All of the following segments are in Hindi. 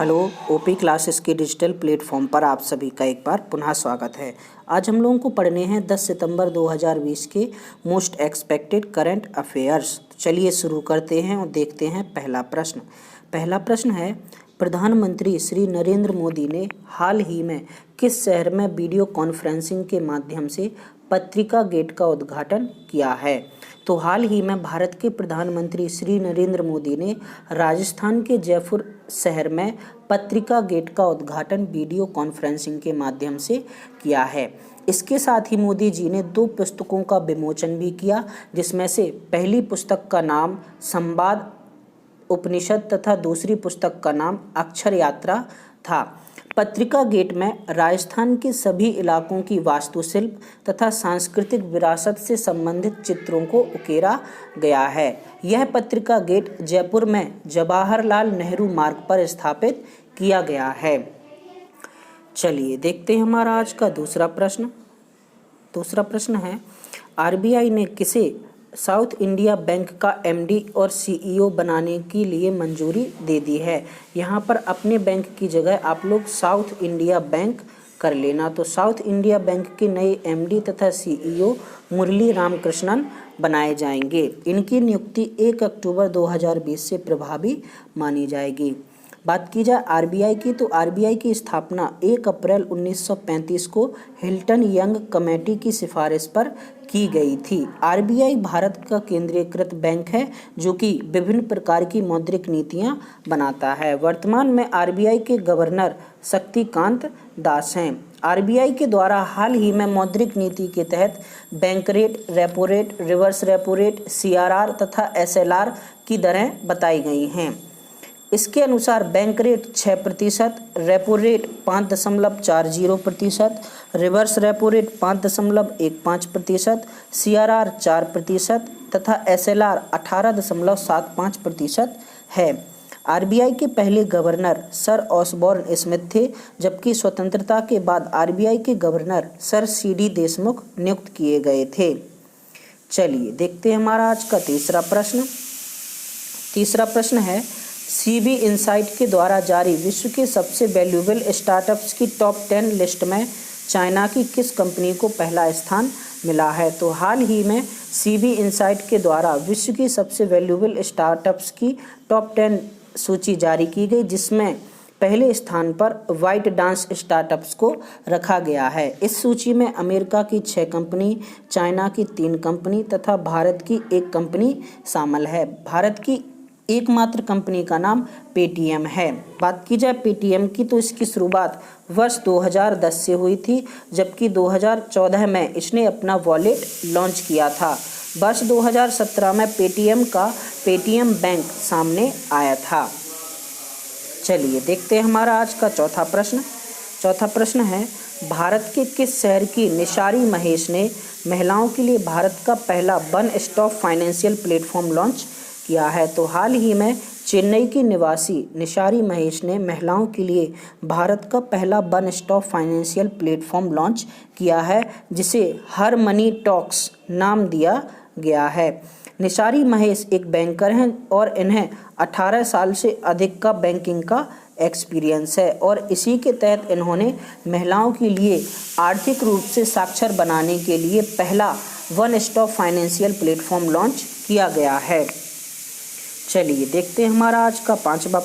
हेलो, ओपी क्लासेस के डिजिटल प्लेटफॉर्म पर आप सभी का एक बार पुनः स्वागत है। आज हम लोगों को पढ़ने हैं 10 सितंबर 2020 के मोस्ट एक्सपेक्टेड करंट अफेयर्स। चलिए शुरू करते हैं और देखते हैं पहला प्रश्न है, प्रधानमंत्री श्री नरेंद्र मोदी ने हाल ही में किस शहर में वीडियो कॉन्फ्रेंसिंग के माध्यम से पत्रिका गेट का उद्घाटन किया है? तो हाल ही में भारत के प्रधानमंत्री श्री नरेंद्र मोदी ने राजस्थान के जयपुर शहर में पत्रिका गेट का उद्घाटन वीडियो कॉन्फ्रेंसिंग के माध्यम से किया है। इसके साथ ही मोदी जी ने 2 पुस्तकों का विमोचन भी किया, जिसमें से पहली पुस्तक का नाम संवाद उपनिषद तथा दूसरी पुस्तक का नाम अक्षर यात्रा था। पत्रिका गेट में राजस्थान के सभी इलाकों की वास्तुशिल्प तथा सांस्कृतिक विरासत से संबंधित चित्रों को उकेरा गया है। यह पत्रिका गेट जयपुर में जवाहरलाल नेहरू मार्ग पर स्थापित किया गया है। चलिए देखते हैं हमारा आज का दूसरा प्रश्न है, आरबीआई ने किसे साउथ इंडिया बैंक का एमडी और सीईओ बनाने के लिए मंजूरी दे दी है? यहाँ पर अपने बैंक की जगह आप लोग साउथ इंडिया बैंक कर लेना। तो साउथ इंडिया बैंक के नए एमडी तथा सीईओ मुरली रामकृष्णन बनाए जाएंगे। इनकी नियुक्ति 1 अक्टूबर 2020 से प्रभावी मानी जाएगी। बात की जाए आरबीआई की, तो आरबीआई की स्थापना 1 अप्रैल 1935 को हिल्टन यंग कमेटी की सिफारिश पर की गई थी। आरबीआई भारत का केंद्रीकृत बैंक है जो कि विभिन्न प्रकार की मौद्रिक नीतियां बनाता है। वर्तमान में आरबीआई के गवर्नर शक्तिकांत दास हैं। आरबीआई के द्वारा हाल ही में मौद्रिक नीति के तहत bank rate, repo rate, reverse repo rate, CRR तथा एसएलआर की दरें बताई गई हैं। इसके अनुसार bank rate 6%, repo rate 5.40%, reverse repo rate 5.15%, CRR 4% तथा एसएलआर 18.75% है। आरबीआई के पहले गवर्नर सर ऑसबॉर्न स्मिथ थे, जबकि स्वतंत्रता के बाद आरबीआई के गवर्नर सर सीडी देशमुख नियुक्त किए गए थे। चलिए देखते हैं हमारा आज का तीसरा प्रश्न है, सीबी इनसाइट के द्वारा जारी विश्व के सबसे वैल्यूएबल स्टार्टअप्स की टॉप 10 लिस्ट में चाइना की किस कंपनी को पहला स्थान मिला है? तो हाल ही में सीबी इनसाइट के द्वारा विश्व की सबसे वैल्यूएबल स्टार्टअप्स की टॉप 10 सूची जारी की गई, जिसमें पहले स्थान पर वाइट डांस स्टार्टअप्स को रखा गया है। इस सूची में अमेरिका की 6 कंपनी, चाइना की 3 कंपनी तथा भारत की 1 कंपनी शामिल है। भारत की एकमात्र कंपनी का नाम पेटीएम है। बात की जाए पेटीएम की, तो इसकी शुरुआत वर्ष 2010 से हुई थी, जबकि 2014 में इसने अपना वॉलेट लॉन्च किया था। वर्ष 2017 में पेटीएम का पेटीएम बैंक सामने आया था। चलिए देखते हैं हमारा आज का चौथा प्रश्न है, भारत के किस शहर की निशारी महेश ने महिलाओं के लिए भारत का पहला one stop financial platform launch किया है? तो हाल ही में चेन्नई की निवासी निशारी महेश ने महिलाओं के लिए भारत का पहला one stop financial platform launch किया है, जिसे हर मनी टॉक्स नाम दिया गया है। निशारी महेश एक बैंकर हैं और इन्हें 18 साल से अधिक का बैंकिंग का एक्सपीरियंस है और इसी के तहत इन्होंने महिलाओं के लिए आर्थिक रूप से साक्षर बनाने के लिए पहला one stop financial platform launch किया गया है। चलिए देखते हैं हमारा आज का पांचवा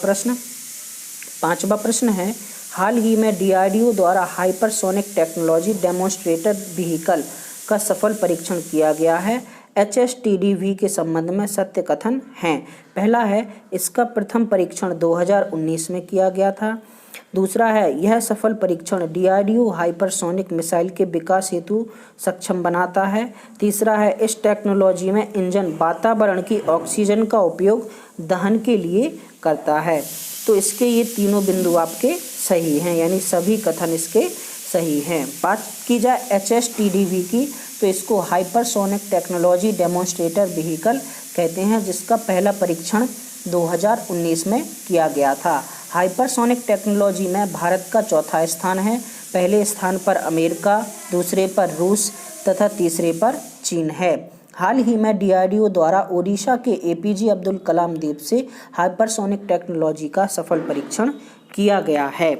प्रश्न है, हाल ही में डीआरडीओ द्वारा हाइपरसोनिक टेक्नोलॉजी डेमोन्स्ट्रेटर व्हीकल का सफल परीक्षण किया गया है। HSTDV के संबंध में सत्य कथन हैं। पहला है, इसका प्रथम परीक्षण 2019 में किया गया था। दूसरा है, यह सफल परीक्षण डीआरडीओ हाइपरसोनिक मिसाइल के विकास हेतु सक्षम बनाता है। तीसरा है, इस टेक्नोलॉजी में इंजन वातावरण की ऑक्सीजन का उपयोग दहन के लिए करता है। तो इसके ये तीनों बिंदु आपके सही हैं, यानी सभी कथन इसके सही हैं। बात की जाए HSTDV की, तो इसको हाइपरसोनिक टेक्नोलॉजी डेमोन्स्ट्रेटर व्हीकल कहते हैं, जिसका पहला परीक्षण 2019 में किया गया था। हाइपरसोनिक टेक्नोलॉजी में भारत का चौथा स्थान है। पहले स्थान पर अमेरिका, दूसरे पर रूस तथा तीसरे पर चीन है। हाल ही में डीआरडीओ द्वारा ओडिशा के एपीजे अब्दुल कलाम द्वीप से हाइपरसोनिक टेक्नोलॉजी का सफल परीक्षण किया गया है।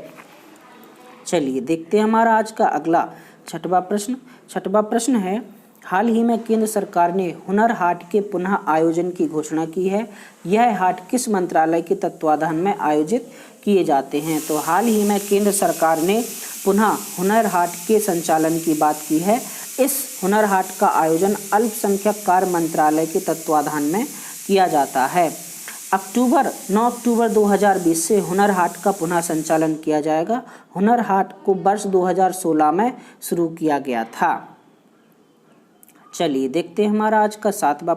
चलिए देखते हैं हमारा आज का अगला छठवां प्रश्न है, हाल ही में केंद्र सरकार ने हुनर हाट के पुनः आयोजन की घोषणा की है। यह हाट किस मंत्रालय के तत्वाधान में आयोजित किए जाते हैं? तो हाल ही में केंद्र सरकार ने पुनः हुनर हाट के संचालन की बात की है। इस हुनर हाट का आयोजन अल्पसंख्यक कार्य मंत्रालय के तत्वाधान में किया जाता है। 9 अक्टूबर 2020 से हुनर हाट का पुनः संचालन किया जाएगा। हुनर हाट को वर्ष 2016 में शुरू किया गया था। चलिए देखते हैं हमारा आज का सातवां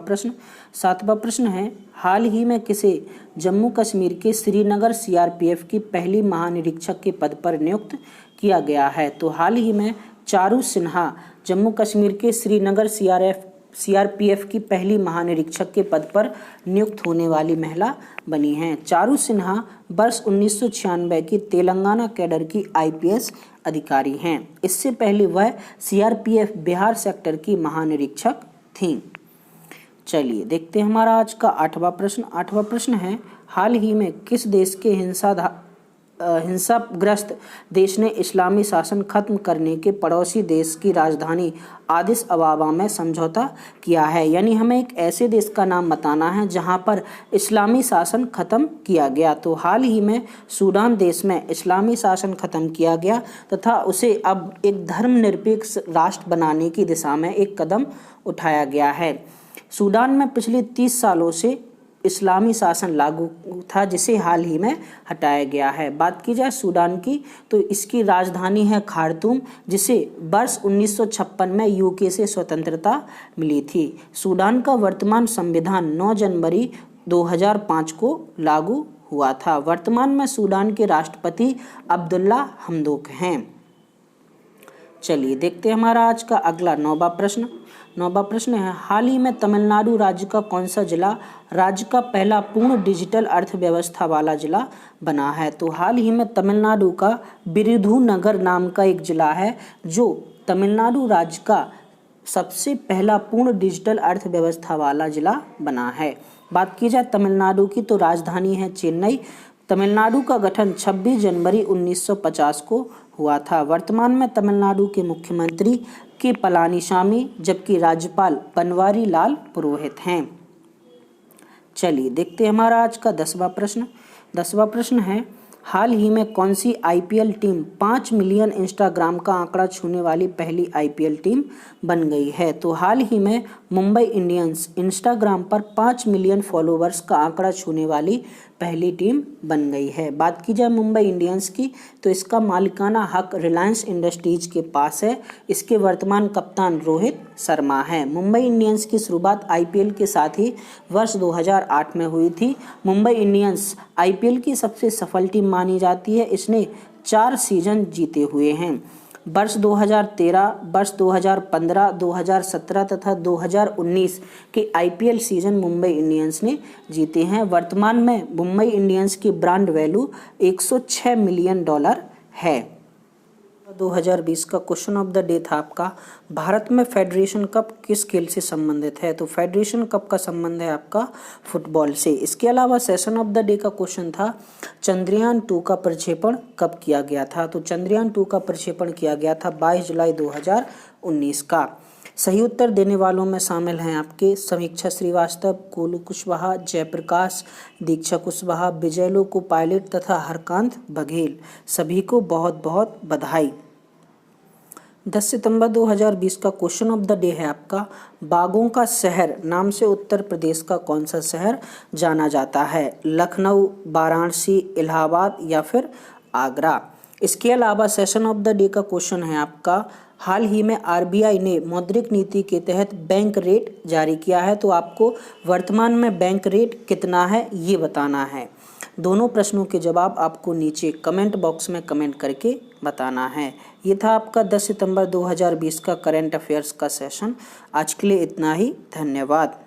प्रश्न है, हाल ही में किसे जम्मू कश्मीर के श्रीनगर सीआरपीएफ की पहली महानिरीक्षक के पद पर नियुक्त किया गया है? तो हाल ही में चारू सिन्हा जम्मू कश्मीर के श्रीनगर सीआरपीएफ की पहली महानिरीक्षक के पद पर नियुक्त होने वाली महिला बनी हैं। चारू सिन्हा वर्ष 1996 की तेलंगाना कैडर की आईपीएस अधिकारी हैं। इससे पहले वह सीआरपीएफ बिहार सेक्टर की महानिरीक्षक थीं। चलिए देखते हैं हमारा आज का आठवां प्रश्न है, हाल ही में किस देश के हिंसाग्रस्त देश ने इस्लामी शासन खत्म करने के पड़ोसी देश की राजधानी आदिस अबाबा में समझौता किया है? यानी हमें एक ऐसे देश का नाम बताना है जहां पर इस्लामी शासन खत्म किया गया। तो हाल ही में सूडान देश में इस्लामी शासन खत्म किया गया तथा उसे अब एक धर्मनिरपेक्ष राष्ट्र बनाने की दिशा में एक कदम उठाया गया है। सूडान में पिछले 30 सालों से इस्लामी शासन लागू था, जिसे हाल ही में हटाया गया है। बात की जाए सूडान की तो इसकी राजधानी है खार्तूम, जिसे वर्ष 1956 में यूके से स्वतंत्रता मिली थी। सूडान का वर्तमान संविधान 9 जनवरी 2005 को लागू हुआ था। वर्तमान में सूडान के राष्ट्रपति अब्दुल्ला हमदोक हैं। चलिए देखते हैं हमारा आज का अगला नौवां प्रश्न है, हाल ही में तमिलनाडु राज्य का कौन सा जिला राज्य का पहला पूर्ण डिजिटल अर्थव्यवस्था वाला जिला बना है? तो हाल ही में तमिलनाडु का विरुधुनगर नाम का एक जिला है जो तमिलनाडु राज्य का सबसे पहला पूर्ण डिजिटल अर्थव्यवस्था वाला जिला बना है। बात की जाए तमिलनाडु की तो राजधानी है चेन्नई। तमिलनाडु का गठन 26 जनवरी 1950 को हुआ था। वर्तमान में तमिलनाडु के मुख्यमंत्री के पलानीसामी जबकि राज्यपाल बनवारी लाल पुरोहित हैं। चलिए देखते हैं हमारा आज का 10वां प्रश्न है, हाल ही में कौन सी आईपीएल टीम 5 मिलियन इंस्टाग्राम का आंकड़ा छूने वाली पहली आईपीएल टीम बन गई है? तो हाल ही में मुंबई इंडियंस इंस्टाग्राम पर 5 मिलियन फॉलोवर्स का आंकड़ा छूने वाली पहली टीम बन गई है। बात की जाए मुंबई इंडियंस की तो इसका मालिकाना हक रिलायंस इंडस्ट्रीज के पास है। इसके वर्तमान कप्तान रोहित शर्मा हैं। मुंबई इंडियंस की शुरुआत आईपीएल के साथ ही वर्ष 2008 में हुई थी। मुंबई इंडियंस आईपीएल की सबसे सफल टीम मानी जाती है। इसने 4 सीजन जीते हुए हैं। वर्ष 2013, वर्ष 2015, 2017 तथा 2019 के आईपीएल सीजन मुंबई इंडियंस ने जीते हैं। वर्तमान में मुंबई इंडियंस की ब्रांड वैल्यू $106 मिलियन है। 2020 का क्वेश्चन ऑफ द डे था आपका, भारत में फेडरेशन कप किस खेल से संबंधित है? तो फेडरेशन कप का संबंध है आपका फुटबॉल से। इसके अलावा सेशन ऑफ द डे का क्वेश्चन था, चंद्रयान 2 का प्रक्षेपण कब किया गया था? तो चंद्रयान 2 का प्रक्षेपण किया गया था 22 जुलाई 2019 का। सही उत्तर देने वालों में शामिल हैं आपके समीक्षा श्रीवास्तव, कोलू कुशवाहा, जयप्रकाश, दीक्षा कुशवाहा, विजयलो को पायलट तथा हरकांत बघेल। सभी को बहुत बहुत बधाई। 10 सितंबर 2020 का क्वेश्चन ऑफ द डे है आपका, बागों का शहर नाम से उत्तर प्रदेश का कौन सा शहर जाना जाता है? लखनऊ, वाराणसी, इलाहाबाद या फिर आगरा। इसके अलावा सेशन ऑफ द डे का क्वेश्चन है आपका, हाल ही में आरबीआई ने मौद्रिक नीति के तहत बैंक रेट जारी किया है, तो आपको वर्तमान में बैंक रेट कितना है ये बताना है। दोनों प्रश्नों के जवाब आपको नीचे कमेंट बॉक्स में कमेंट करके बताना है। ये था आपका 10 सितंबर 2020 का करंट अफेयर्स का सेशन। आज के लिए इतना ही, धन्यवाद।